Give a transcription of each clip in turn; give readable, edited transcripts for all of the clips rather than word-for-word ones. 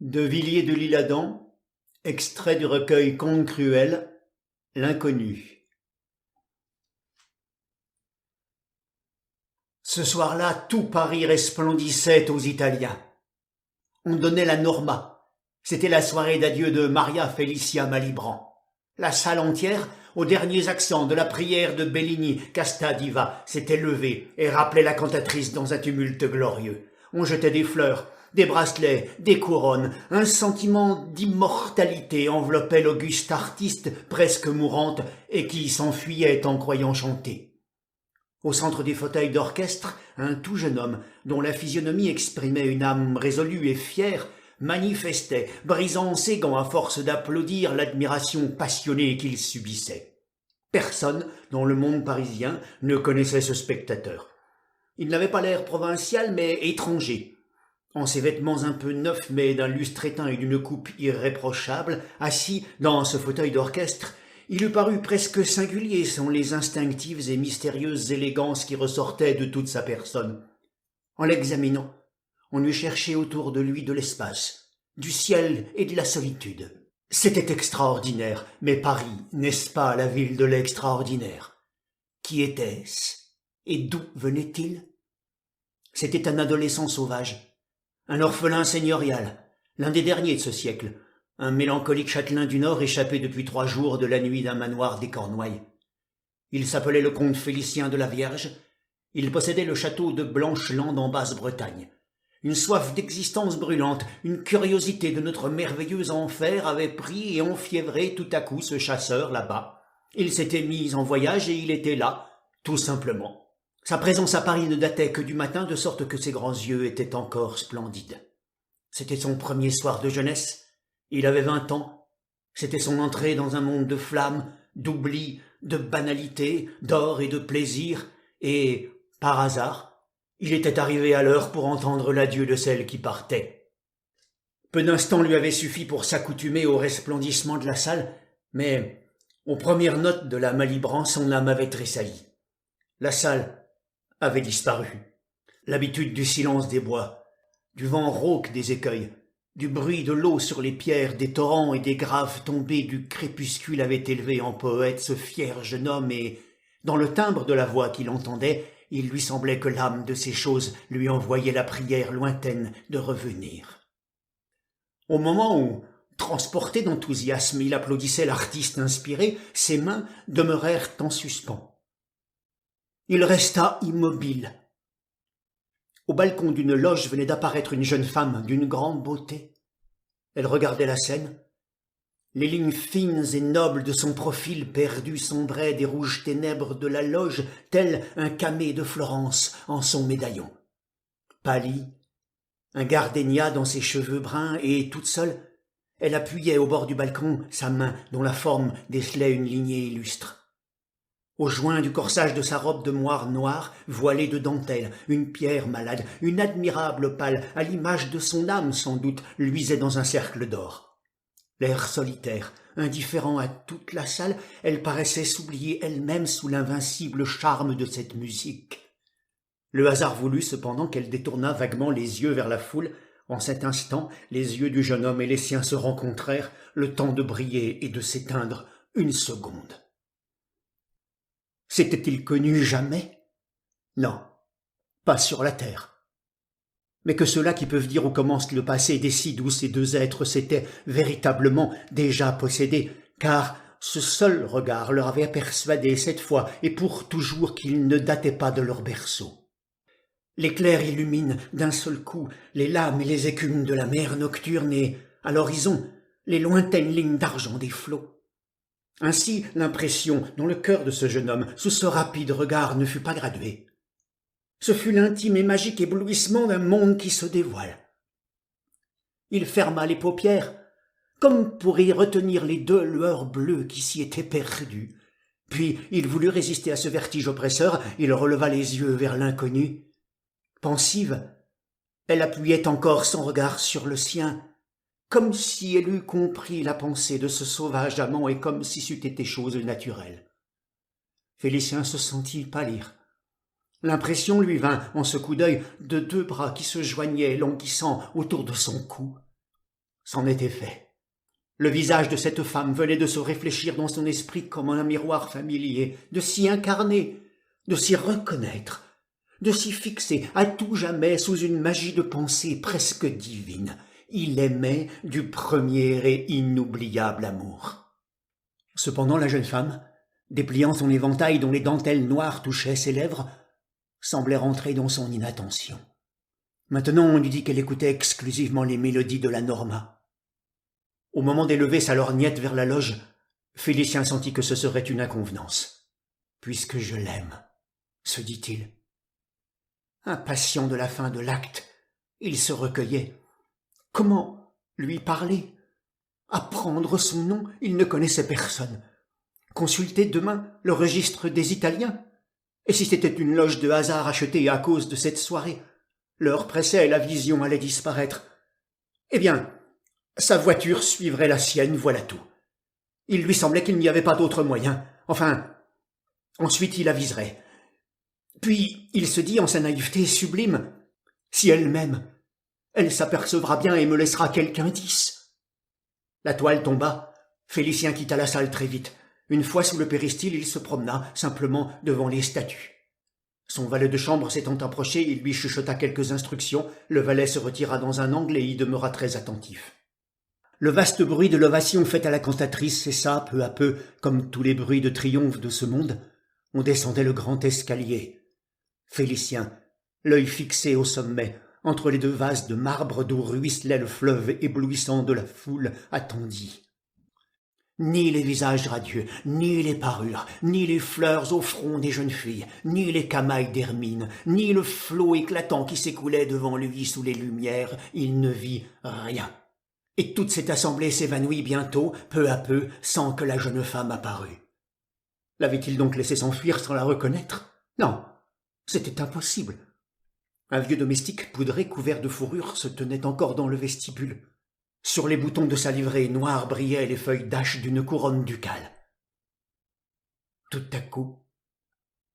De Villiers de l'Isle-Adam, extrait du recueil Contes cruels, L'inconnu. Ce soir-là, tout Paris resplendissait aux Italiens. On donnait la Norma. C'était la soirée d'adieu de Maria Felicia Malibran. La salle entière, aux derniers accents de la prière de Bellini, Casta Diva, s'était levée et rappelait la cantatrice dans un tumulte glorieux. On jetait des fleurs, des bracelets, des couronnes. Un sentiment d'immortalité enveloppait l'auguste artiste presque mourante et qui s'enfuyait en croyant chanter. Au centre des fauteuils d'orchestre, un tout jeune homme, dont la physionomie exprimait une âme résolue et fière, manifestait, brisant ses gants à force d'applaudir l'admiration passionnée qu'il subissait. Personne, dans le monde parisien, ne connaissait ce spectateur. Il n'avait pas l'air provincial, mais étranger. En ses vêtements un peu neufs, mais d'un lustre éteint et d'une coupe irréprochable, assis dans ce fauteuil d'orchestre, il eût paru presque singulier sans les instinctives et mystérieuses élégances qui ressortaient de toute sa personne. En l'examinant, on eût cherché autour de lui de l'espace, du ciel et de la solitude. C'était extraordinaire, mais Paris, n'est-ce pas la ville de l'extraordinaire? Qui était-ce? Et d'où venait-il? C'était un adolescent sauvage, un orphelin seigneurial, l'un des derniers de ce siècle, un mélancolique châtelain du Nord échappé depuis 3 jours de la nuit d'un manoir des Cornouailles. Il s'appelait le comte Félicien de la Vierge. Il possédait le château de Blancheland en Basse-Bretagne. Une soif d'existence brûlante, une curiosité de notre merveilleux enfer avait pris et enfiévré tout à coup ce chasseur là-bas. Il s'était mis en voyage et il était là, tout simplement. Sa présence à Paris ne datait que du matin, de sorte que ses grands yeux étaient encore splendides. C'était son premier soir de jeunesse. Il avait 20 ans. C'était son entrée dans un monde de flammes, d'oubli, de banalité, d'or et de plaisir, et, par hasard, il était arrivé à l'heure pour entendre l'adieu de celle qui partait. Peu d'instants lui avaient suffi pour s'accoutumer au resplendissement de la salle, mais, aux premières notes de la Malibran, son âme avait tressailli. La salle avait disparu. L'habitude du silence des bois, du vent rauque des écueils, du bruit de l'eau sur les pierres, des torrents et des graves tombées du crépuscule avait élevé en poète ce fier jeune homme et, dans le timbre de la voix qu'il entendait, il lui semblait que l'âme de ces choses lui envoyait la prière lointaine de revenir. Au moment où, transporté d'enthousiasme, il applaudissait l'artiste inspiré, ses mains demeurèrent en suspens. Il resta immobile. Au balcon d'une loge venait d'apparaître une jeune femme d'une grande beauté. Elle regardait la scène. Les lignes fines et nobles de son profil perdu sombraient des rouges ténèbres de la loge, tel un camée de Florence en son médaillon. Pâlie, un gardénia dans ses cheveux bruns, et toute seule, elle appuyait au bord du balcon sa main dont la forme décelait une lignée illustre. Au joint du corsage de sa robe de moire noire, voilée de dentelle, une pierre malade, une admirable opale, à l'image de son âme sans doute, luisait dans un cercle d'or. L'air solitaire, indifférent à toute la salle, elle paraissait s'oublier elle-même sous l'invincible charme de cette musique. Le hasard voulut cependant qu'elle détournât vaguement les yeux vers la foule. En cet instant, les yeux du jeune homme et les siens se rencontrèrent, le temps de briller et de s'éteindre une seconde. S'était-il connu jamais? Non, pas sur la terre. Mais que ceux-là qui peuvent dire où commence le passé décident où ces deux êtres s'étaient véritablement déjà possédés, car ce seul regard leur avait persuadé cette fois et pour toujours qu'ils ne dataient pas de leur berceau. L'éclair illumine d'un seul coup les lames et les écumes de la mer nocturne et, à l'horizon, les lointaines lignes d'argent des flots. Ainsi, l'impression dans le cœur de ce jeune homme, sous ce rapide regard, ne fut pas graduée. Ce fut l'intime et magique éblouissement d'un monde qui se dévoile. Il ferma les paupières, comme pour y retenir les 2 lueurs bleues qui s'y étaient perdues. Puis il voulut résister à ce vertige oppresseur, il releva les yeux vers l'inconnu. Pensive, elle appuyait encore son regard sur le sien, comme si elle eût compris la pensée de ce sauvage amant et comme si c'eût été chose naturelle. Félicien se sentit pâlir. L'impression lui vint, en ce coup d'œil, de 2 bras qui se joignaient languissants autour de son cou. C'en était fait. Le visage de cette femme venait de se réfléchir dans son esprit comme un miroir familier, de s'y incarner, de s'y reconnaître, de s'y fixer à tout jamais sous une magie de pensée presque divine. Il aimait du premier et inoubliable amour. Cependant la jeune femme, dépliant son éventail dont les dentelles noires touchaient ses lèvres, semblait rentrer dans son inattention. Maintenant on lui dit qu'elle écoutait exclusivement les mélodies de la Norma. Au moment d'élever sa lorgnette vers la loge, Félicien sentit que ce serait une inconvenance. « Puisque je l'aime », se dit-il. Impatient de la fin de l'acte, il se recueillait. Comment lui parler? Apprendre son nom, il ne connaissait personne. Consulter demain le registre des Italiens? Et si c'était une loge de hasard achetée à cause de cette soirée? L'heure pressait et la vision allait disparaître. Eh bien, sa voiture suivrait la sienne, voilà tout. Il lui semblait qu'il n'y avait pas d'autre moyen. Enfin, ensuite il aviserait. Puis il se dit en sa naïveté sublime, si elle m'aime, elle s'apercevra bien et me laissera quelque indice. La toile tomba, Félicien quitta la salle très vite. Une fois sous le péristyle, il se promena simplement devant les statues. Son valet de chambre s'étant approché, il lui chuchota quelques instructions. Le valet se retira dans un angle et y demeura très attentif. Le vaste bruit de l'ovation faite à la cantatrice cessa peu à peu, comme tous les bruits de triomphe de ce monde. On descendait le grand escalier. Félicien, l'œil fixé au sommet, entre les deux vases de marbre d'où ruisselait le fleuve éblouissant de la foule, attendit. Ni les visages radieux, ni les parures, ni les fleurs au front des jeunes filles, ni les camails d'Hermine, ni le flot éclatant qui s'écoulait devant lui sous les lumières, il ne vit rien. Et toute cette assemblée s'évanouit bientôt, peu à peu, sans que la jeune femme apparût. L'avait-il donc laissé s'enfuir sans la reconnaître? Non, c'était impossible. Un vieux domestique poudré couvert de fourrure se tenait encore dans le vestibule. Sur les boutons de sa livrée noire brillaient les feuilles d'ache d'une couronne ducale. Tout à coup,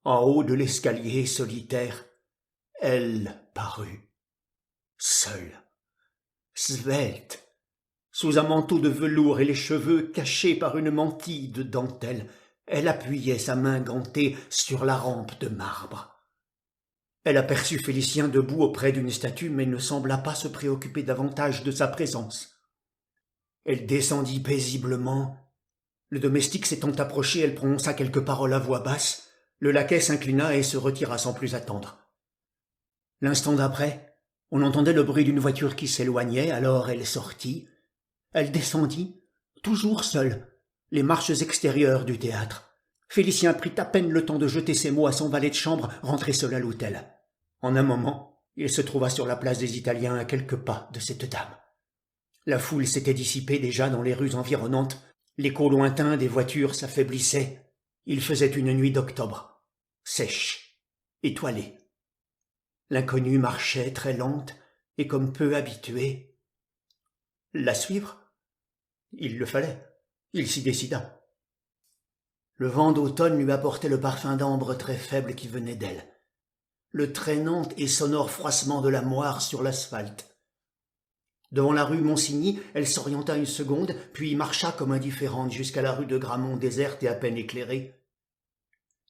en haut de l'escalier solitaire, elle parut, seule, svelte, sous un manteau de velours et les cheveux cachés par une mantille de dentelle. Elle appuyait sa main gantée sur la rampe de marbre. Elle aperçut Félicien debout auprès d'une statue, mais ne sembla pas se préoccuper davantage de sa présence. Elle descendit paisiblement. Le domestique s'étant approché, elle prononça quelques paroles à voix basse. Le laquais s'inclina et se retira sans plus attendre. L'instant d'après, on entendait le bruit d'une voiture qui s'éloignait, alors elle sortit. Elle descendit, toujours seule, les marches extérieures du théâtre. Félicien prit à peine le temps de jeter ses mots à son valet de chambre, rentré seul à l'hôtel. En un moment, il se trouva sur la place des Italiens à quelques pas de cette dame. La foule s'était dissipée déjà dans les rues environnantes, l'écho lointain des voitures s'affaiblissait. Il faisait une nuit d'octobre, sèche, étoilée. L'inconnue marchait très lente et comme peu habituée. La suivre? Il le fallait, il s'y décida. Le vent d'automne lui apportait le parfum d'ambre très faible qui venait d'elle, le traînant et sonore froissement de la moire sur l'asphalte. Devant la rue Monsigny, elle s'orienta une seconde, puis marcha comme indifférente jusqu'à la rue de Gramont déserte et à peine éclairée.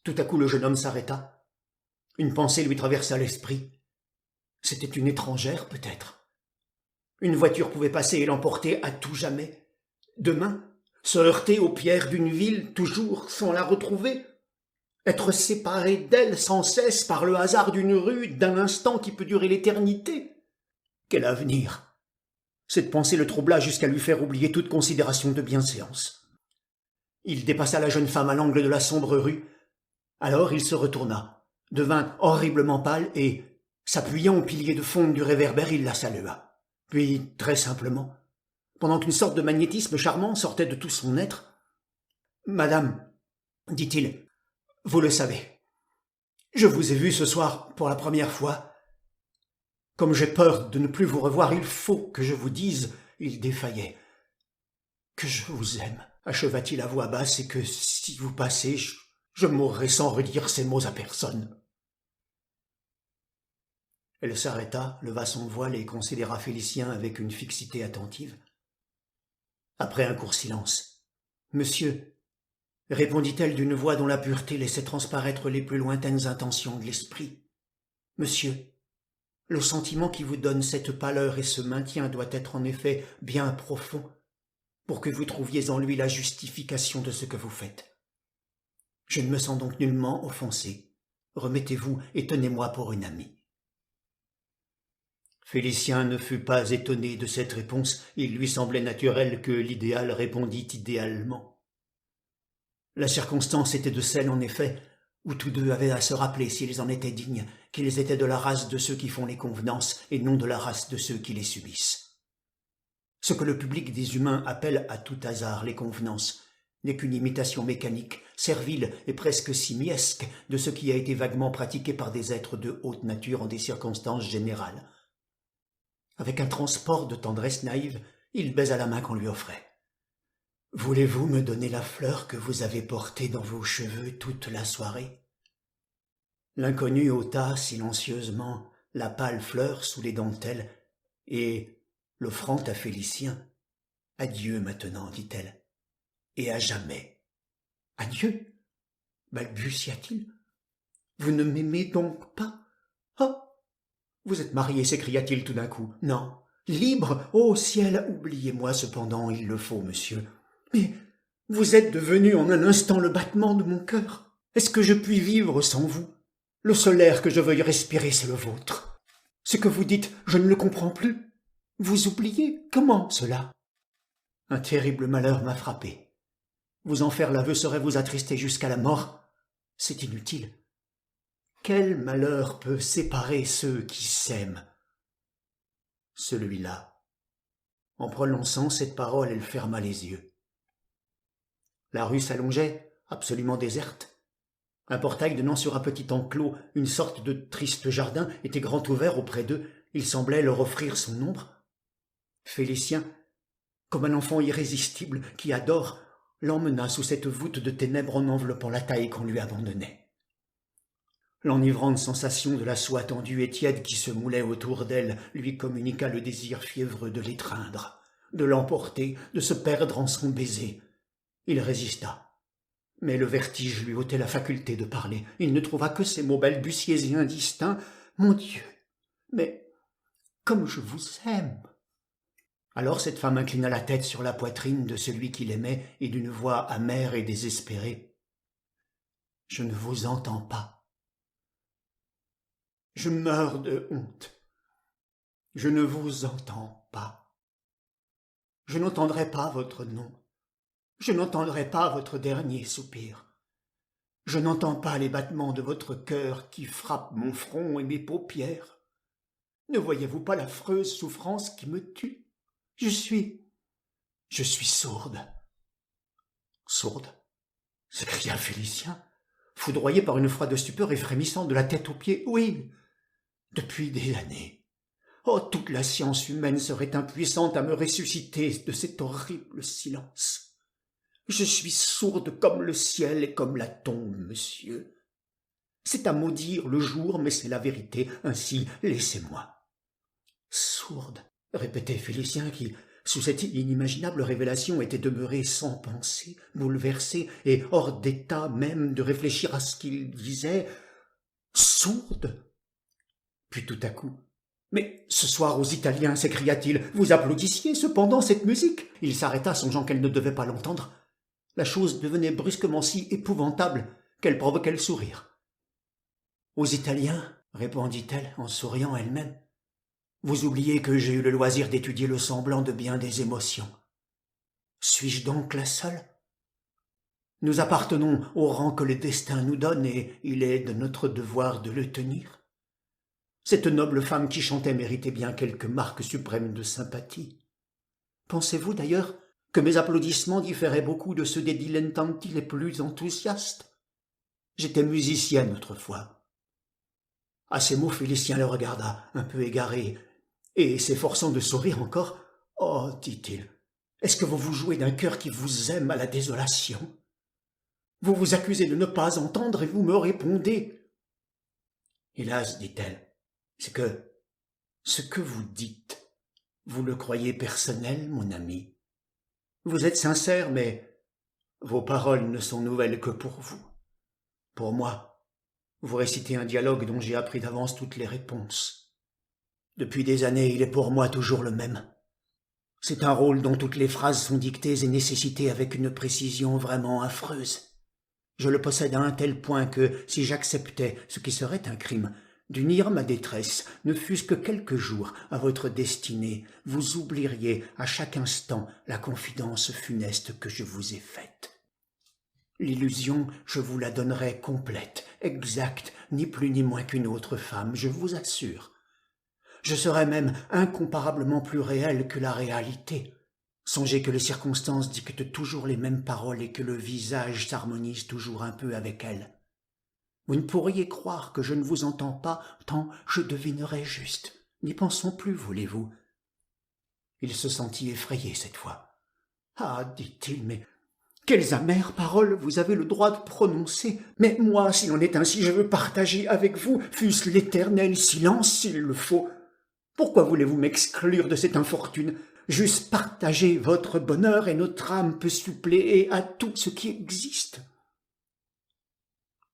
Tout à coup le jeune homme s'arrêta. Une pensée lui traversa l'esprit. C'était une étrangère, peut-être. Une voiture pouvait passer et l'emporter à tout jamais. Demain, se heurter aux pierres d'une ville, toujours sans la retrouver, être séparé d'elle sans cesse par le hasard d'une rue, d'un instant qui peut durer l'éternité. Quel avenir! Cette pensée le troubla jusqu'à lui faire oublier toute considération de bienséance. Il dépassa la jeune femme à l'angle de la sombre rue. Alors il se retourna, devint horriblement pâle et, s'appuyant au pilier de fonte du réverbère, il la salua. Puis, très simplement, pendant qu'une sorte de magnétisme charmant sortait de tout son être, « Madame, dit-il, vous le savez, je vous ai vue ce soir pour la première fois. Comme j'ai peur de ne plus vous revoir, il faut que je vous dise, il défaillait, que je vous aime, acheva-t-il à voix basse, et que si vous passez, je mourrai sans redire ces mots à personne. » Elle s'arrêta, leva son voile et considéra Félicien avec une fixité attentive. Après un court silence. « Monsieur, répondit-elle d'une voix dont la pureté laissait transparaître les plus lointaines intentions de l'esprit, monsieur, le sentiment qui vous donne cette pâleur et ce maintien doit être en effet bien profond pour que vous trouviez en lui la justification de ce que vous faites. Je ne me sens donc nullement offensé. Remettez-vous et tenez-moi pour une amie. » Félicien ne fut pas étonné de cette réponse, il lui semblait naturel que l'idéal répondît idéalement. La circonstance était de celle, en effet, où tous deux avaient à se rappeler, s'ils en étaient dignes, qu'ils étaient de la race de ceux qui font les convenances et non de la race de ceux qui les subissent. Ce que le public des humains appelle à tout hasard les convenances n'est qu'une imitation mécanique, servile et presque simiesque de ce qui a été vaguement pratiqué par des êtres de haute nature en des circonstances générales. Avec un transport de tendresse naïve, il baisa la main qu'on lui offrait. « Voulez-vous me donner la fleur que vous avez portée dans vos cheveux toute la soirée ?» L'inconnu ôta silencieusement la pâle fleur sous les dentelles et, l'offrant à Félicien, « Adieu maintenant, dit-elle, et à jamais. »« Adieu » balbutia-t-il. « Vous ne m'aimez donc pas ? Oh ! Vous êtes marié, s'écria-t-il tout d'un coup. « Non. Libre, ô ciel, oubliez-moi cependant, il le faut, monsieur. Mais vous êtes devenu en un instant le battement de mon cœur. Est-ce que je puis vivre sans vous ? Le seul air que je veuille respirer, c'est le vôtre. Ce que vous dites, je ne le comprends plus. Vous oubliez ? Comment cela ? Un terrible malheur m'a frappé. Vous en faire l'aveu serait vous attrister jusqu'à la mort. C'est inutile. Quel malheur peut séparer ceux qui s'aiment ? Celui-là. En prononçant cette parole, elle ferma les yeux. La rue s'allongeait, absolument déserte. Un portail donnant sur un petit enclos, une sorte de triste jardin, était grand ouvert auprès d'eux. Il semblait leur offrir son ombre. Félicien, comme un enfant irrésistible qui adore, l'emmena sous cette voûte de ténèbres en enveloppant la taille qu'on lui abandonnait. L'enivrante sensation de la soie tendue et tiède qui se moulait autour d'elle lui communiqua le désir fiévreux de l'étreindre, de l'emporter, de se perdre en son baiser. Il résista, mais le vertige lui ôtait la faculté de parler. Il ne trouva que ces mots balbutiés et indistincts. « Mon Dieu, mais comme je vous aime !» Alors cette femme inclina la tête sur la poitrine de celui qui l'aimait et d'une voix amère et désespérée. « Je ne vous entends pas. Je meurs de honte. Je ne vous entends pas. Je n'entendrai pas votre nom. Je n'entendrai pas votre dernier soupir. Je n'entends pas les battements de votre cœur qui frappent mon front et mes paupières. Ne voyez-vous pas l'affreuse souffrance qui me tue ? Je suis sourde. » « Sourde ?» s'écria Félicien, foudroyé par une froide stupeur et frémissant de la tête aux pieds. « Oui, depuis des années. Oh, toute la science humaine serait impuissante à me ressusciter de cet horrible silence. Je suis sourde comme le ciel et comme la tombe, monsieur. C'est à maudire le jour, mais c'est la vérité, ainsi laissez-moi. »« Sourde » répétait Félicien qui, sous cette inimaginable révélation, était demeuré sans pensée, bouleversé et hors d'état même de réfléchir à ce qu'il disait. « Sourde » Puis tout à coup, « Mais ce soir aux Italiens, s'écria-t-il, vous applaudissiez cependant cette musique ?» Il s'arrêta, songeant qu'elle ne devait pas l'entendre. La chose devenait brusquement si épouvantable qu'elle provoquait le sourire. « Aux Italiens, répondit-elle en souriant elle-même, vous oubliez que j'ai eu le loisir d'étudier le semblant de bien des émotions. Suis-je donc la seule ? Nous appartenons au rang que le destin nous donne et il est de notre devoir de le tenir. Cette noble femme qui chantait méritait bien quelque marque suprême de sympathie. Pensez-vous d'ailleurs que mes applaudissements différaient beaucoup de ceux des dilettanti les plus enthousiastes ? J'étais musicienne autrefois. » À ces mots, Félicien le regarda, un peu égaré, et s'efforçant de sourire encore. « Oh, dit-il, est-ce que vous vous jouez d'un cœur qui vous aime à la désolation ? Vous vous accusez de ne pas entendre et vous me répondez. »« Hélas, dit-elle, c'est que ce que vous dites, vous le croyez personnel, mon ami ? Vous êtes sincère, mais vos paroles ne sont nouvelles que pour vous. Pour moi, vous récitez un dialogue dont j'ai appris d'avance toutes les réponses. Depuis des années, il est pour moi toujours le même. C'est un rôle dont toutes les phrases sont dictées et nécessitées avec une précision vraiment affreuse. Je le possède à un tel point que, si j'acceptais, ce qui serait un crime, d'unir ma détresse, ne fût-ce que quelques jours, à votre destinée, vous oublieriez à chaque instant la confidence funeste que je vous ai faite. L'illusion, je vous la donnerais complète, exacte, ni plus ni moins qu'une autre femme, je vous assure. Je serais même incomparablement plus réel que la réalité. Songez que les circonstances dictent toujours les mêmes paroles et que le visage s'harmonise toujours un peu avec elles. Vous ne pourriez croire que je ne vous entends pas, tant je devinerais juste. N'y pensons plus, voulez-vous. Il se sentit effrayé cette fois. « Ah, dit-il, mais quelles amères paroles vous avez le droit de prononcer. Mais moi, s'il en est ainsi, je veux partager avec vous, fût-ce l'éternel silence s'il le faut. Pourquoi voulez-vous m'exclure de cette infortune? J'eusse partagé votre bonheur et notre âme peut suppléer à tout ce qui existe. »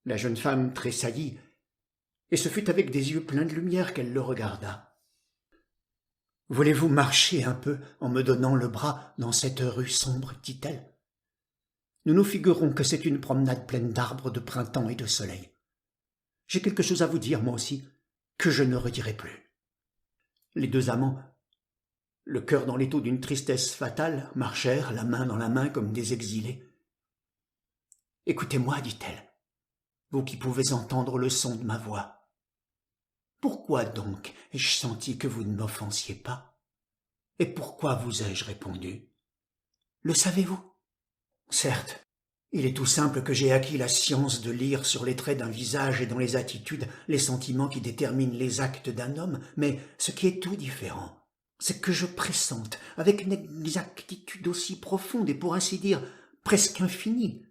La jeune femme tressaillit, et ce fut avec des yeux pleins de lumière qu'elle le regarda. « Voulez-vous marcher un peu en me donnant le bras dans cette rue sombre, dit-elle. Nous nous figurons que c'est une promenade pleine d'arbres de printemps et de soleil. J'ai quelque chose à vous dire, moi aussi, que je ne redirai plus. » Les deux amants, le cœur dans l'étau d'une tristesse fatale, marchèrent la main dans la main comme des exilés. « Écoutez-moi, dit-elle, vous qui pouvez entendre le son de ma voix. Pourquoi donc ai-je senti que vous ne m'offensiez pas? Et pourquoi vous ai-je répondu? Le savez-vous? Certes, il est tout simple que j'ai acquis la science de lire sur les traits d'un visage et dans les attitudes les sentiments qui déterminent les actes d'un homme, mais ce qui est tout différent, c'est que je pressente, avec une exactitude aussi profonde et pour ainsi dire presque infinie,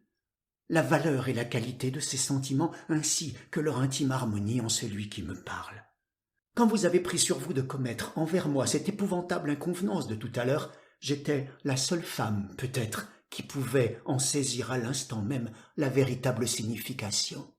la valeur et la qualité de ces sentiments ainsi que leur intime harmonie en celui qui me parle. Quand vous avez pris sur vous de commettre envers moi cette épouvantable inconvenance de tout à l'heure, j'étais la seule femme, peut-être, qui pouvait en saisir à l'instant même la véritable signification.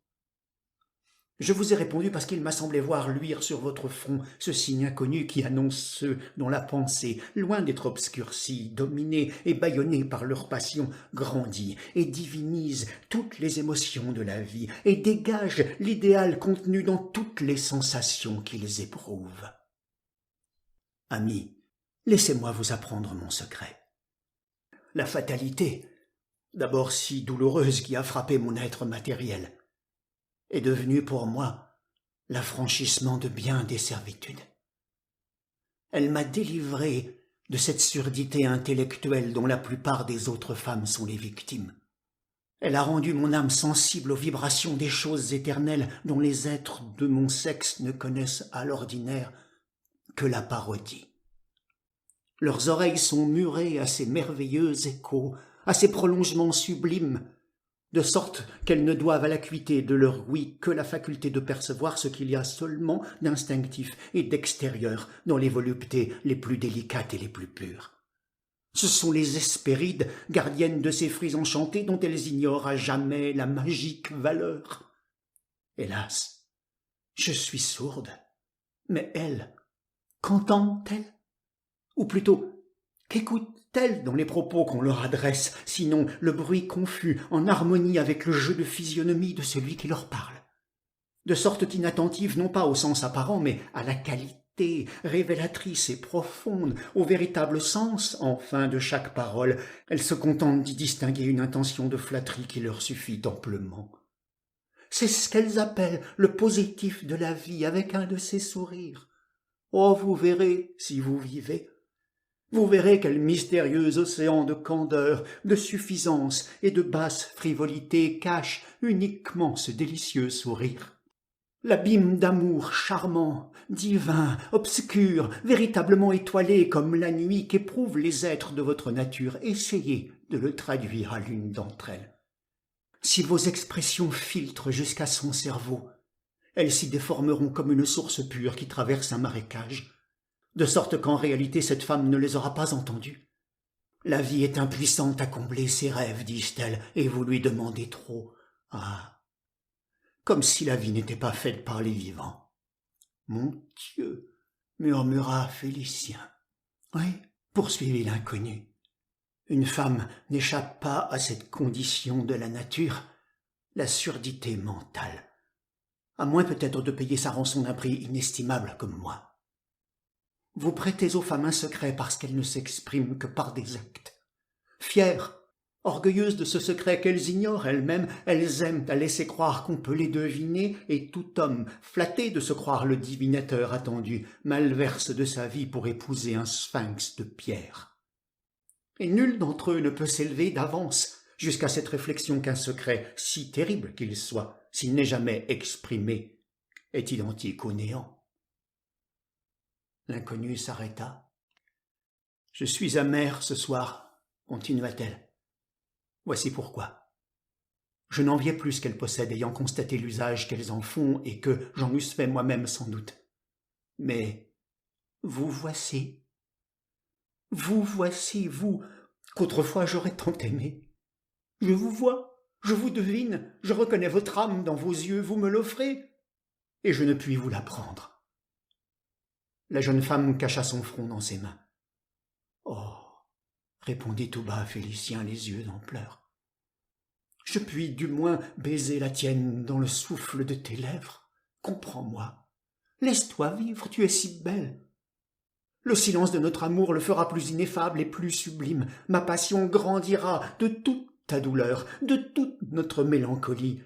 Je vous ai répondu parce qu'il m'a semblé voir luire sur votre front ce signe inconnu qui annonce ceux dont la pensée, loin d'être obscurcie, dominée et bâillonnée par leur passion, grandit et divinise toutes les émotions de la vie et dégage l'idéal contenu dans toutes les sensations qu'ils éprouvent. Amis, laissez-moi vous apprendre mon secret. La fatalité, d'abord si douloureuse qui a frappé mon être matériel, est devenue pour moi l'affranchissement de bien des servitudes. Elle m'a délivré de cette surdité intellectuelle dont la plupart des autres femmes sont les victimes. Elle a rendu mon âme sensible aux vibrations des choses éternelles dont les êtres de mon sexe ne connaissent à l'ordinaire que la parodie. Leurs oreilles sont murées à ces merveilleux échos, à ces prolongements sublimes, de sorte qu'elles ne doivent à l'acuité de leur ouïe que la faculté de percevoir ce qu'il y a seulement d'instinctif et d'extérieur dans les voluptés les plus délicates et les plus pures. Ce sont les Hespérides, gardiennes de ces fruits enchantés dont elles ignorent à jamais la magique valeur. Hélas, je suis sourde, mais elles, qu'entendent-elles? Ou plutôt, qu'écoutent-elles dans les propos qu'on leur adresse, sinon le bruit confus en harmonie avec le jeu de physionomie de celui qui leur parle? De sorte qu'inattentives non pas au sens apparent, mais à la qualité révélatrice et profonde, au véritable sens, enfin, de chaque parole, elles se contentent d'y distinguer une intention de flatterie qui leur suffit amplement. C'est ce qu'elles appellent le positif de la vie avec un de ces sourires. Oh, vous verrez, si vous vivez, vous verrez quel mystérieux océan de candeur, de suffisance et de basse frivolité cache uniquement ce délicieux sourire. L'abîme d'amour charmant, divin, obscur, véritablement étoilé comme la nuit qu'éprouvent les êtres de votre nature, essayez de le traduire à l'une d'entre elles. Si vos expressions filtrent jusqu'à son cerveau, elles s'y déformeront comme une source pure qui traverse un marécage, de sorte qu'en réalité cette femme ne les aura pas entendues. La vie est impuissante à combler ses rêves, disent-elles, et vous lui demandez trop. Ah, comme si la vie n'était pas faite par les vivants. Mon Dieu, murmura Félicien. Oui, poursuivit l'inconnu. Une femme n'échappe pas à cette condition de la nature, la surdité mentale, à moins peut-être de payer sa rançon d'un prix inestimable comme moi. Vous prêtez aux femmes un secret parce qu'elles ne s'expriment que par des actes. Fières, orgueilleuses de ce secret qu'elles ignorent elles-mêmes, elles aiment à laisser croire qu'on peut les deviner, et tout homme, flatté de se croire le divinateur attendu, malverse de sa vie pour épouser un sphinx de pierre. Et nul d'entre eux ne peut s'élever d'avance jusqu'à cette réflexion qu'un secret, si terrible qu'il soit, s'il n'est jamais exprimé, est identique au néant. L'inconnue s'arrêta. « Je suis amère ce soir, continua-t-elle. Voici pourquoi. Je n'enviais plus ce qu'elles possèdent, ayant constaté l'usage qu'elles en font et que j'en eusse fait moi-même sans doute. Mais vous voici, vous, qu'autrefois j'aurais tant aimé. Je vous vois, je vous devine, je reconnais votre âme dans vos yeux, vous me l'offrez, et je ne puis vous la prendre. » La jeune femme cacha son front dans ses mains. « Oh !» répondit tout bas Félicien, les yeux en pleurs. « Je puis du moins baiser la tienne dans le souffle de tes lèvres. Comprends-moi. Laisse-toi vivre, tu es si belle. Le silence de notre amour le fera plus ineffable et plus sublime. Ma passion grandira de toute ta douleur, de toute notre mélancolie.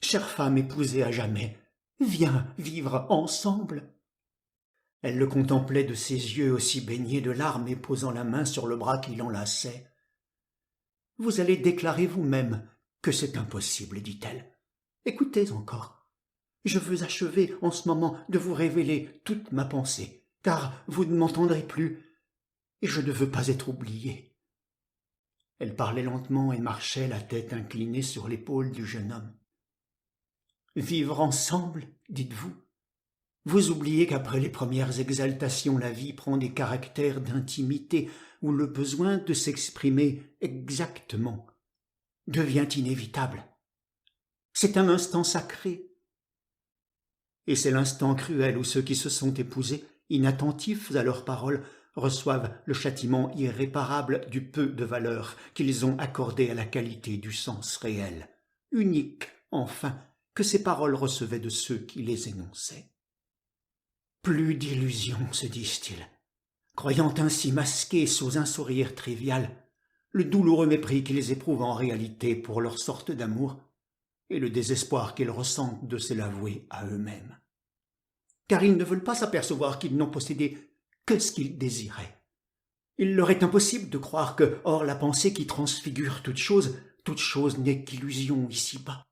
Chère femme épousée à jamais, viens vivre ensemble. » Elle le contemplait de ses yeux aussi baignés de larmes et posant la main sur le bras qui l'enlaçait. « Vous allez déclarer vous-même que c'est impossible, dit-elle. Écoutez encore. Je veux achever en ce moment de vous révéler toute ma pensée, car vous ne m'entendrez plus, et je ne veux pas être oubliée. » Elle parlait lentement et marchait la tête inclinée sur l'épaule du jeune homme. « Vivre ensemble, dites-vous ? Vous oubliez qu'après les premières exaltations, la vie prend des caractères d'intimité où le besoin de s'exprimer exactement devient inévitable. C'est un instant sacré. Et c'est l'instant cruel où ceux qui se sont épousés, inattentifs à leurs paroles, reçoivent le châtiment irréparable du peu de valeur qu'ils ont accordé à la qualité du sens réel, unique, enfin, que ces paroles recevaient de ceux qui les énonçaient. Plus d'illusions, se disent-ils, croyant ainsi masquer sous un sourire trivial le douloureux mépris qu'ils éprouvent en réalité pour leur sorte d'amour et le désespoir qu'ils ressentent de se l'avouer à eux-mêmes. Car ils ne veulent pas s'apercevoir qu'ils n'ont possédé que ce qu'ils désiraient. Il leur est impossible de croire que, hors la pensée qui transfigure toute chose n'est qu'illusion ici-bas,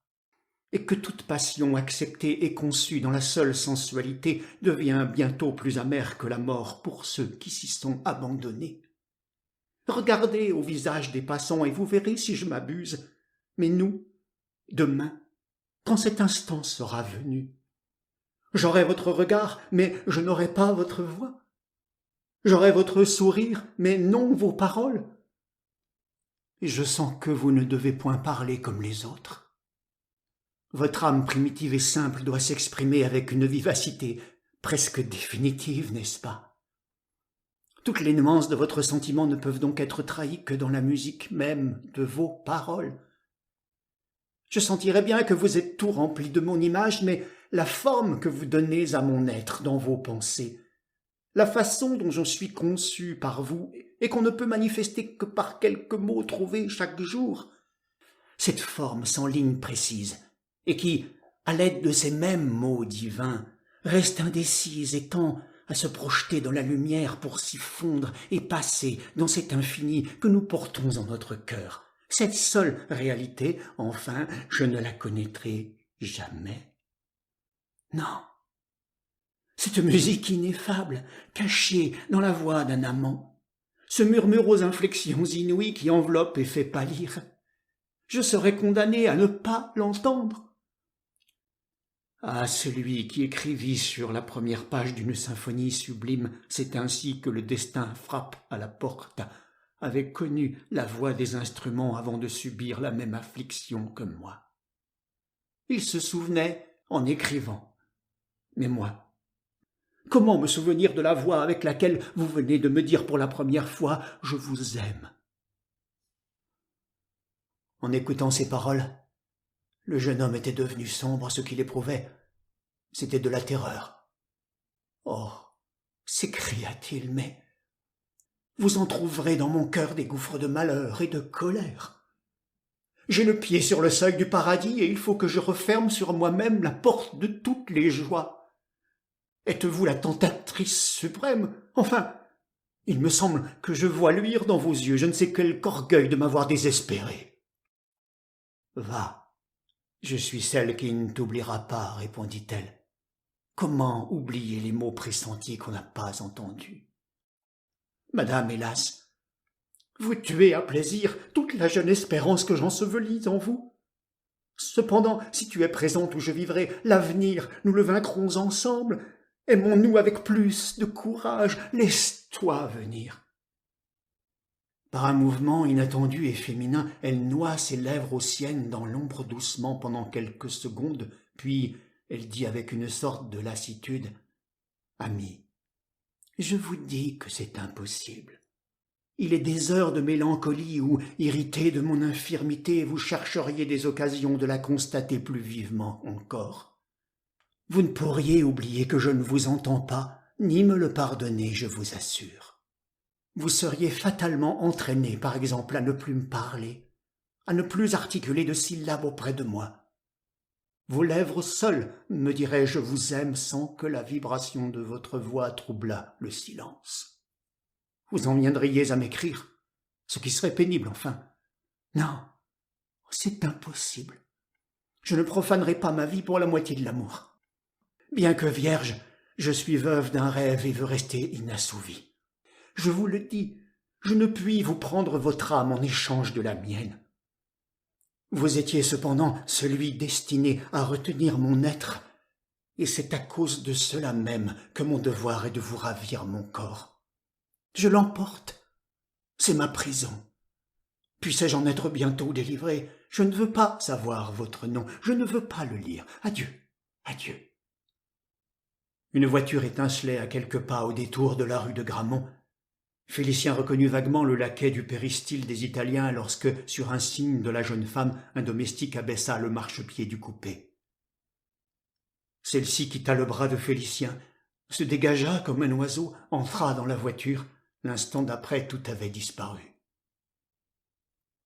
et que toute passion acceptée et conçue dans la seule sensualité devient bientôt plus amère que la mort pour ceux qui s'y sont abandonnés. Regardez au visage des passants et vous verrez si je m'abuse, mais nous, demain, quand cet instant sera venu, j'aurai votre regard, mais je n'aurai pas votre voix. J'aurai votre sourire, mais non vos paroles. Et je sens que vous ne devez point parler comme les autres. Votre âme primitive et simple doit s'exprimer avec une vivacité presque définitive, n'est-ce pas? Toutes les nuances de votre sentiment ne peuvent donc être trahies que dans la musique même de vos paroles. Je sentirais bien que vous êtes tout rempli de mon image, mais la forme que vous donnez à mon être dans vos pensées, la façon dont je suis conçu par vous et qu'on ne peut manifester que par quelques mots trouvés chaque jour, cette forme sans ligne précise, et qui, à l'aide de ces mêmes mots divins, reste indécise et tend à se projeter dans la lumière pour s'y fondre et passer dans cet infini que nous portons en notre cœur. Cette seule réalité, enfin, je ne la connaîtrai jamais. Non, cette musique ineffable, cachée dans la voix d'un amant, ce murmure aux inflexions inouïes qui enveloppe et fait pâlir, je serais condamné à ne pas l'entendre. Ah, celui qui écrivit sur la première page d'une symphonie sublime, c'est ainsi que le destin frappe à la porte, avait connu la voix des instruments avant de subir la même affliction que moi. Il se souvenait en écrivant. Mais moi, comment me souvenir de la voix avec laquelle vous venez de me dire pour la première fois « Je vous aime ». En écoutant ces paroles, le jeune homme était devenu sombre. Ce qu'il éprouvait, c'était de la terreur. « Oh !» s'écria-t-il, « mais vous en trouverez dans mon cœur des gouffres de malheur et de colère. J'ai le pied sur le seuil du paradis et il faut que je referme sur moi-même la porte de toutes les joies. Êtes-vous la tentatrice suprême? Enfin, il me semble que je vois luire dans vos yeux je ne sais quel orgueil de m'avoir désespéré. »« Va, je suis celle qui ne t'oubliera pas, » répondit-elle. « Comment oublier les mots pressentis qu'on n'a pas entendus? Madame, hélas, vous tuez à plaisir toute la jeune espérance que j'ensevelis en vous. Cependant, si tu es présente où je vivrai, l'avenir, nous le vaincrons ensemble. Aimons-nous avec plus de courage, laisse-toi venir. » Par un mouvement inattendu et féminin, elle noua ses lèvres aux siennes dans l'ombre doucement pendant quelques secondes, puis elle dit avec une sorte de lassitude « Ami, je vous dis que c'est impossible. Il est des heures de mélancolie où, irrité de mon infirmité, vous chercheriez des occasions de la constater plus vivement encore. Vous ne pourriez oublier que je ne vous entends pas, ni me le pardonner, je vous assure. Vous seriez fatalement entraîné, par exemple, à ne plus me parler, à ne plus articuler de syllabes auprès de moi. Vos lèvres seules me diraient « je vous aime » sans que la vibration de votre voix troublât le silence. Vous en viendriez à m'écrire, ce qui serait pénible enfin. Non, c'est impossible. Je ne profanerai pas ma vie pour la moitié de l'amour. Bien que vierge, je suis veuve d'un rêve et veux rester inassouvi. Je vous le dis, je ne puis vous prendre votre âme en échange de la mienne. Vous étiez cependant celui destiné à retenir mon être, et c'est à cause de cela même que mon devoir est de vous ravir mon corps. Je l'emporte, c'est ma prison. Puissais-je en être bientôt délivré? Je ne veux pas savoir votre nom, je ne veux pas le lire. Adieu, adieu. Une voiture étincelait à quelques pas au détour de la rue de Grammont. Félicien reconnut vaguement le laquais du péristyle des Italiens lorsque, sur un signe de la jeune femme, un domestique abaissa le marchepied du coupé. Celle-ci quitta le bras de Félicien, se dégagea comme un oiseau, entra dans la voiture. L'instant d'après, tout avait disparu.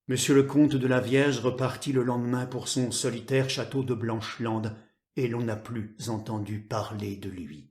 Monsieur le comte de la Vierge repartit le lendemain pour son solitaire château de Blancheland, et l'on n'a plus entendu parler de lui.